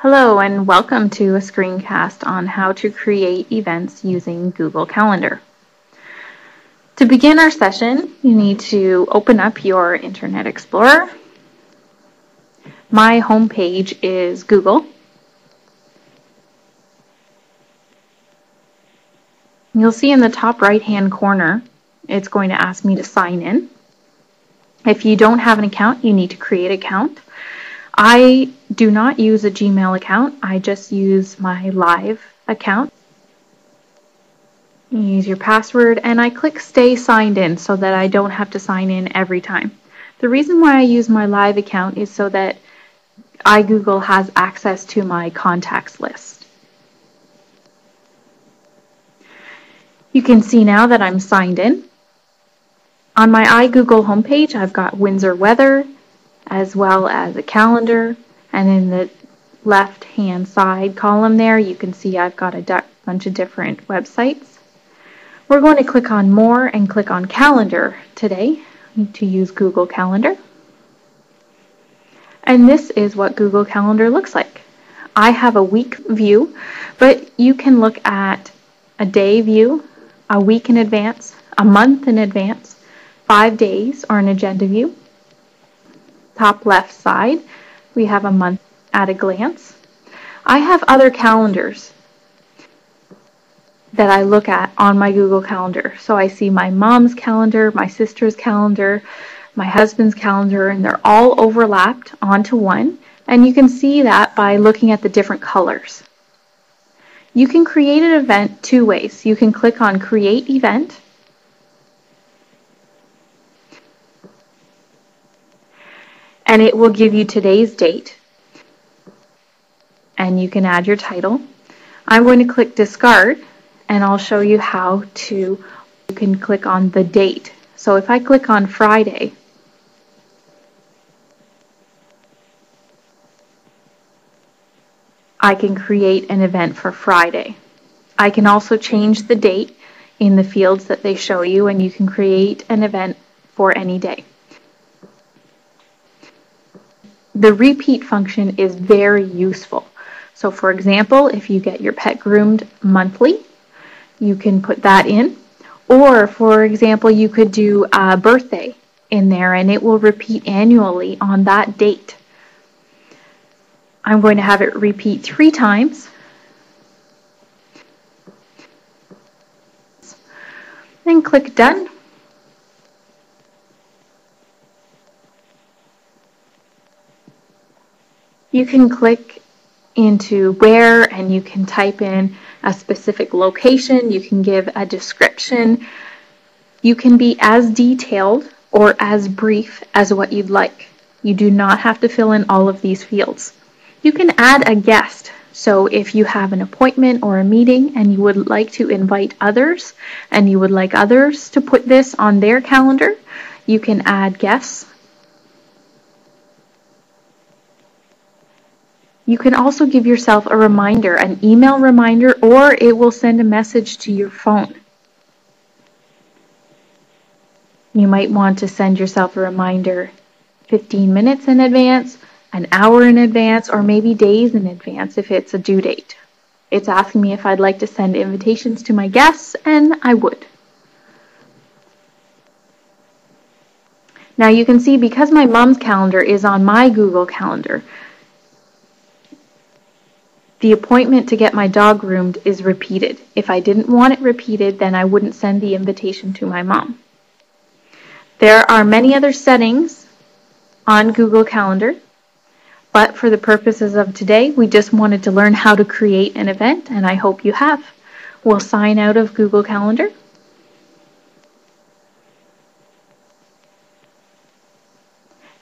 Hello and welcome to a screencast on how to create events using Google Calendar. To begin our session, you need to open up your Internet Explorer. My home page is Google. You'll see in the top right-hand corner, it's going to ask me to sign in. If you don't have an account, you need to create an account. I do not use a Gmail account. I just use my Live account. You use your password and I click Stay Signed In so that I don't have to sign in every time. The reason why I use my Live account is so that iGoogle has access to my contacts list. You can see now that I'm signed in. On my iGoogle homepage, I've got Windsor weather, as well as a calendar, and in the left-hand side column there, you can see I've got a bunch of different websites. We're going to click on More and click on Calendar today to use Google Calendar. And this is what Google Calendar looks like. I have a week view, but you can look at a day view, a week in advance, a month in advance, 5 days, or an agenda view. Top left side, we have a month at a glance. I have other calendars that I look at on my Google Calendar. So I see my mom's calendar, my sister's calendar, my husband's calendar, and they're all overlapped onto one. And you can see that by looking at the different colors. You can create an event two ways. You can click on Create Event, and it will give you today's date, and you can add your title. I'm going to click Discard, and I'll show you how you can click on the date. So if I click on Friday, I can create an event for Friday. I can also change the date in the fields that they show you, and you can create an event for any day. The repeat function is very useful. So for example, if you get your pet groomed monthly, you can put that in. Or for example, you could do a birthday in there and it will repeat annually on that date. I'm going to have it repeat 3 times. Then click Done. You can click into where and you can type in a specific location. You can give a description. You can be as detailed or as brief as what you'd like. You do not have to fill in all of these fields. You can add a guest. So if you have an appointment or a meeting and you would like to invite others and you would like others to put this on their calendar, you can add guests. You can also give yourself a reminder, an email reminder, or it will send a message to your phone. You might want to send yourself a reminder 15 minutes in advance, an hour in advance, or maybe days in advance if it's a due date. It's asking me if I'd like to send invitations to my guests, and I would. Now you can see because my mom's calendar is on my Google Calendar, the appointment to get my dog groomed is repeated. If I didn't want it repeated, then I wouldn't send the invitation to my mom. There are many other settings on Google Calendar, but for the purposes of today, we just wanted to learn how to create an event, and I hope you have. We'll sign out of Google Calendar.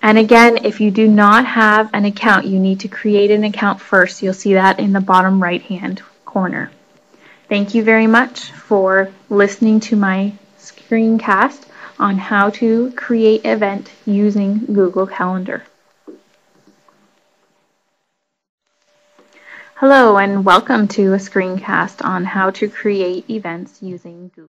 And again, if you do not have an account, you need to create an account first. You'll see that in the bottom right-hand corner. Thank you very much for listening to my screencast on how to create an event using Google Calendar. Hello and welcome to a screencast on how to create events using Google.